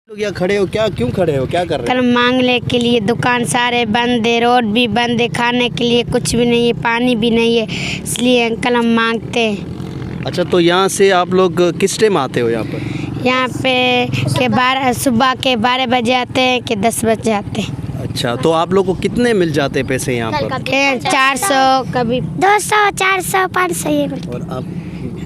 लोग यहाँ खड़े हो, क्या क्यों खड़े हो, क्या कर रहे कल मांगने के लिए दुकान सारे बंद है, रोड भी बंद है, खाने के लिए कुछ भी नहीं है, पानी भी नहीं है, इसलिए अंकल हम मांगते हैं। अच्छा, तो यहाँ से आप लोग किस टाइम आते हो यहाँ पर? यहाँ पे के सुबह के 12 बजे आते हैं कि 10 बजे आते हैं। अच्छा, तो आप लोग को कितने मिल जाते हैं पैसे यहाँ पर? 400, कभी 200, 400, 500 ये और आप?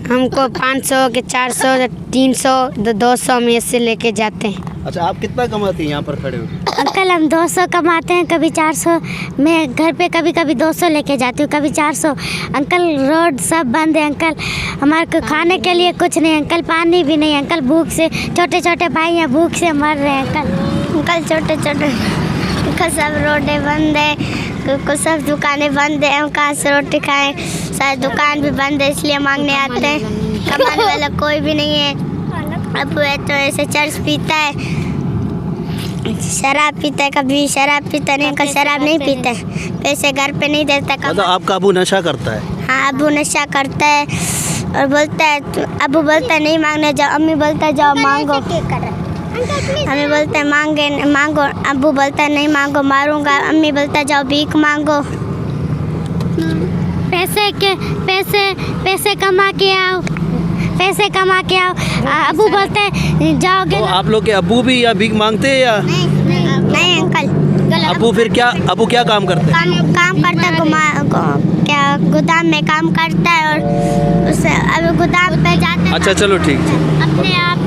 हमको 500 के 400, 300, 200 में से लेके जाते हैं। अच्छा, आप कितना कमाती हैं यहाँ पर खड़े हो? अंकल हम 200 कमाते हैं, कभी 400। मैं घर पे कभी कभी 200 लेके जाती हूँ, कभी 400। अंकल रोड सब बंद है अंकल, हमारे को खाने के लिए कुछ नहीं अंकल, पानी भी नहीं अंकल, भूख से छोटे छोटे भाई हैं, भूख से मर रहे हैं अंकल छोटे छोटे अंकल, सब रोडें बंद है, कुछ सब दुकानें बंद है, हम कहाँ से रोटी खाएं, सारी दुकान भी बंद है, इसलिए मांगने आते हैं। कमाने वाला कोई भी नहीं है। अब तो ऐसे चर्च पीता है, शराब पीता है, कभी शराब पीता नहीं, कभी शराब नहीं पीता है, पैसे घर पे नहीं देता। मतलब आपका अबू नशा करता है? हाँ, अबू नशा करता है और बोलता है, अबू बोलता है नहीं मांगने जाओ, अम्मी बोलता है जाओ मांगो, अम्मी बोलता है मांगो, अबू बोलता है नहीं मांगो मारूंगा, अम्मी बोलता है जाओ भीख मांगो। पैसे कमा के आओ, पैसे कमा के आओ, अबू बोलते हैं जाओगे। तो आप लोग के अबू भी यहाँ भीख मांगते हैं या? नहीं अंकल। अबू फिर क्या, अबू क्या काम करते हैं? काम करता है, क्या गोदाम में काम करता है और उसे अब गोदाम पे जाता है। अच्छा चलो ठीक है। अपने आप